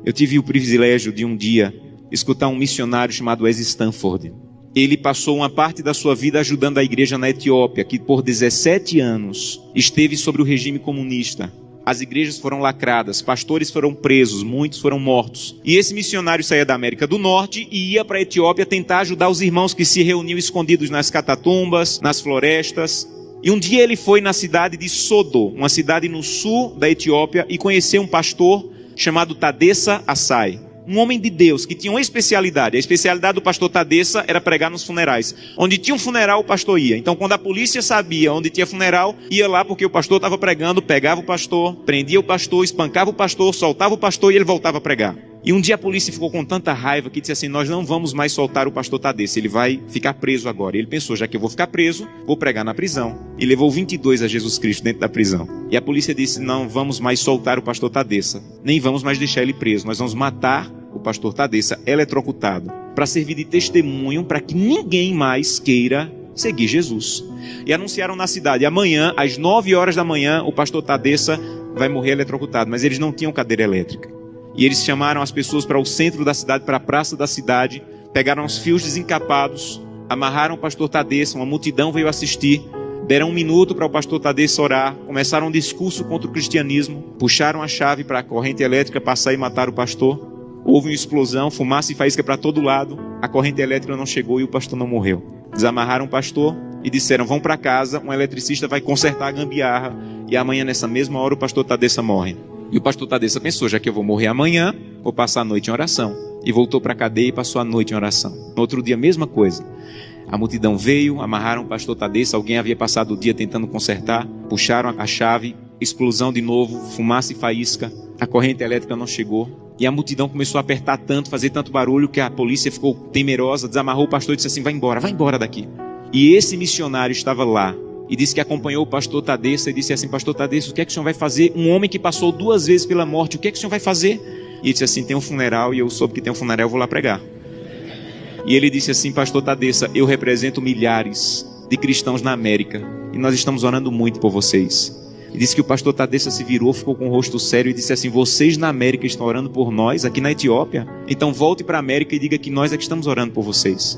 Eu tive o privilégio de um dia escutar um missionário chamado Wes Stanford. Ele passou uma parte da sua vida ajudando a igreja na Etiópia, que por 17 anos esteve sobre o regime comunista. As igrejas foram lacradas, pastores foram presos, muitos foram mortos. E esse missionário saía da América do Norte e ia para a Etiópia tentar ajudar os irmãos que se reuniam escondidos nas catatumbas, nas florestas. E um dia ele foi na cidade de Sodo, uma cidade no sul da Etiópia, e conheceu um pastor chamado Tadessa Asai. Um homem de Deus que tinha uma especialidade. A especialidade do pastor Tadessa era pregar nos funerais. Onde tinha um funeral, o pastor ia. Então, quando a polícia sabia onde tinha funeral, ia lá porque o pastor estava pregando, pegava o pastor, prendia o pastor, espancava o pastor, soltava o pastor e ele voltava a pregar. E um dia a polícia ficou com tanta raiva que disse assim: nós não vamos mais soltar o pastor Tadessa, ele vai ficar preso agora. E ele pensou: já que eu vou ficar preso, vou pregar na prisão. E levou 22 a Jesus Cristo dentro da prisão. E a polícia disse: não vamos mais soltar o pastor Tadessa, nem vamos mais deixar ele preso, nós vamos matar o pastor Tadessa eletrocutado, para servir de testemunho para que ninguém mais queira seguir Jesus. E anunciaram na cidade: amanhã, às 9 horas da manhã, o pastor Tadessa vai morrer eletrocutado. Mas eles não tinham cadeira elétrica. E eles chamaram as pessoas para o centro da cidade, para a praça da cidade, pegaram os fios desencapados, amarraram o pastor Tadessa, uma multidão veio assistir, deram 1 minuto para o pastor Tadessa orar, começaram um discurso contra o cristianismo, puxaram a chave para a corrente elétrica passar e matar o pastor. Houve uma explosão, fumaça e faísca para todo lado, a corrente elétrica não chegou e o pastor não morreu. Desamarraram o pastor e disseram: vão para casa, um eletricista vai consertar a gambiarra e amanhã nessa mesma hora o pastor Tadessa morre. E o pastor Tadessa pensou: já que eu vou morrer amanhã, vou passar a noite em oração. E voltou para a cadeia e passou a noite em oração. No outro dia, a mesma coisa. A multidão veio, amarraram o pastor Tadessa, alguém havia passado o dia tentando consertar, puxaram a chave, explosão de novo, fumaça e faísca, a corrente elétrica não chegou. E a multidão começou a apertar tanto, fazer tanto barulho, que a polícia ficou temerosa, desamarrou o pastor e disse assim: vai embora daqui. E esse missionário estava lá e disse que acompanhou o pastor Tadessa e disse assim: pastor Tadessa, o que é que o senhor vai fazer? Um homem que passou 2 vezes pela morte, o que é que o senhor vai fazer? E ele disse assim: tem um funeral e eu soube que tem um funeral, eu vou lá pregar. E ele disse assim: pastor Tadessa, eu represento milhares de cristãos na América e nós estamos orando muito por vocês. E disse que o pastor Tadessa se virou, ficou com o rosto sério e disse assim: vocês na América estão orando por nós, aqui na Etiópia? Então volte para a América e diga que nós é que estamos orando por vocês.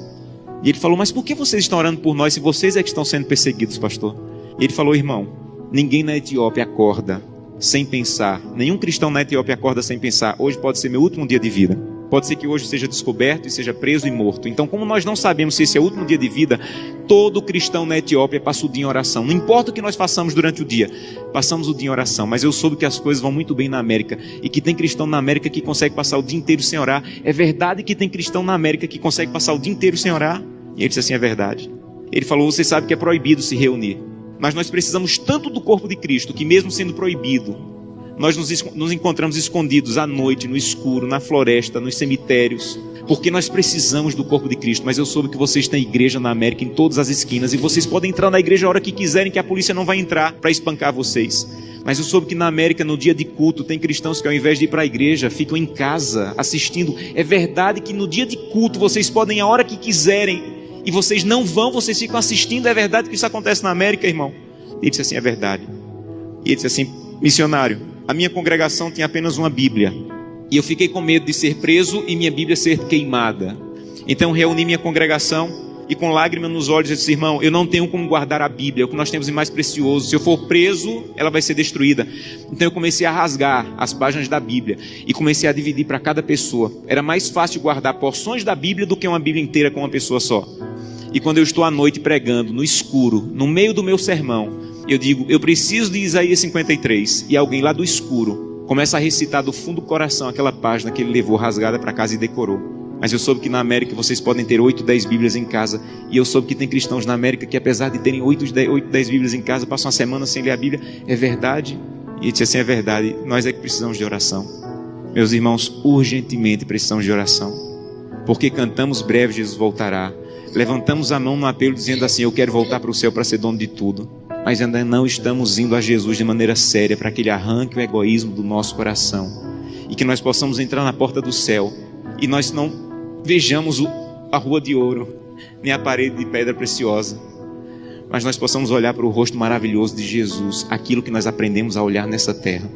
E ele falou: mas por que vocês estão orando por nós se vocês é que estão sendo perseguidos, pastor? E ele falou: irmão, ninguém na Etiópia acorda sem pensar. Nenhum cristão na Etiópia acorda sem pensar: hoje pode ser meu último dia de vida. Pode ser que hoje seja descoberto e seja preso e morto. Então, como nós não sabemos se esse é o último dia de vida, todo cristão na Etiópia passa o dia em oração. Não importa o que nós façamos durante o dia, passamos o dia em oração. Mas eu soube que as coisas vão muito bem na América e que tem cristão na América que consegue passar o dia inteiro sem orar. É verdade que tem cristão na América que consegue passar o dia inteiro sem orar? E ele disse assim: é verdade. Ele falou: você sabe que é proibido se reunir, mas nós precisamos tanto do corpo de Cristo que mesmo sendo proibido, nós nos encontramos escondidos à noite, no escuro, na floresta, nos cemitérios, porque nós precisamos do corpo de Cristo. Mas eu soube que vocês têm igreja na América em todas as esquinas, e vocês podem entrar na igreja a hora que quiserem, que a polícia não vai entrar para espancar vocês. Mas eu soube que na América, no dia de culto, tem cristãos que ao invés de ir para a igreja, ficam em casa assistindo. É verdade que no dia de culto vocês podem ir a hora que quiserem, e vocês não vão, vocês ficam assistindo. É verdade que isso acontece na América, irmão? Ele disse assim: é verdade. E ele disse assim: missionário, a minha congregação tinha apenas uma Bíblia, e eu fiquei com medo de ser preso e minha Bíblia ser queimada. Então reuni minha congregação e com lágrimas nos olhos eu disse: irmão, eu não tenho como guardar a Bíblia, é o que nós temos de mais precioso. Se eu for preso, ela vai ser destruída. Então eu comecei a rasgar as páginas da Bíblia e comecei a dividir para cada pessoa. Era mais fácil guardar porções da Bíblia do que uma Bíblia inteira com uma pessoa só. E quando eu estou à noite pregando, no escuro, no meio do meu sermão, eu digo: eu preciso de Isaías 53. E alguém lá do escuro começa a recitar do fundo do coração aquela página que ele levou rasgada para casa e decorou. Mas eu soube que na América vocês podem ter 8, 10 Bíblias em casa. E eu soube que tem cristãos na América que, apesar de terem 8, 10 Bíblias em casa, passam uma semana sem ler a Bíblia. É verdade? E ele disse assim: é verdade, nós é que precisamos de oração. Meus irmãos, urgentemente precisamos de oração. Porque cantamos: breve Jesus voltará. Levantamos a mão no apelo dizendo assim: eu quero voltar para o céu para ser dono de tudo. Mas ainda não estamos indo a Jesus de maneira séria, para que Ele arranque o egoísmo do nosso coração e que nós possamos entrar na porta do céu e nós não vejamos a rua de ouro nem a parede de pedra preciosa, mas nós possamos olhar para o rosto maravilhoso de Jesus, aquilo que nós aprendemos a olhar nessa terra.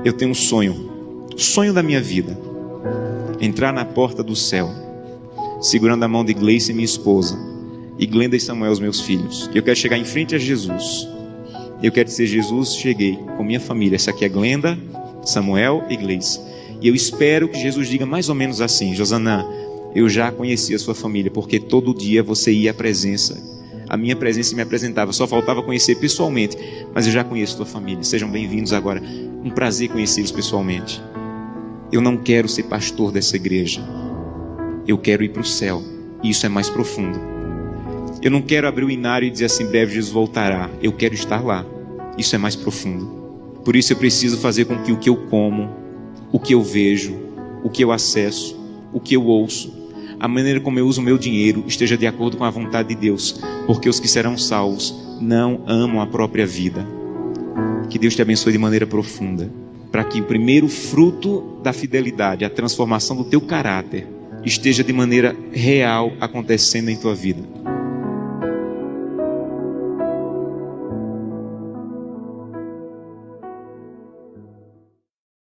Eu tenho um sonho sonho da minha vida, entrar na porta do céu, segurando a mão de Gleice, minha esposa, e Glenda e Samuel, os meus filhos. Eu quero chegar em frente a Jesus. Eu quero dizer: Jesus, cheguei com minha família. Essa aqui é Glenda, Samuel e Gleice. E eu espero que Jesus diga mais ou menos assim: Josanã, eu já conheci a sua família, porque todo dia você ia à presença. A minha presença me apresentava, só faltava conhecer pessoalmente, mas eu já conheço a tua família. Sejam bem-vindos agora. Um prazer conhecê-los pessoalmente. Eu não quero ser pastor dessa igreja. Eu quero ir para o céu. E isso é mais profundo. Eu não quero abrir o inário e dizer assim: breve Jesus voltará. Eu quero estar lá. Isso é mais profundo. Por isso eu preciso fazer com que o que eu como, o que eu vejo, o que eu acesso, o que eu ouço, a maneira como eu uso o meu dinheiro esteja de acordo com a vontade de Deus. Porque os que serão salvos não amam a própria vida. Que Deus te abençoe de maneira profunda, para que o primeiro fruto da fidelidade, a transformação do teu caráter, esteja de maneira real acontecendo em tua vida.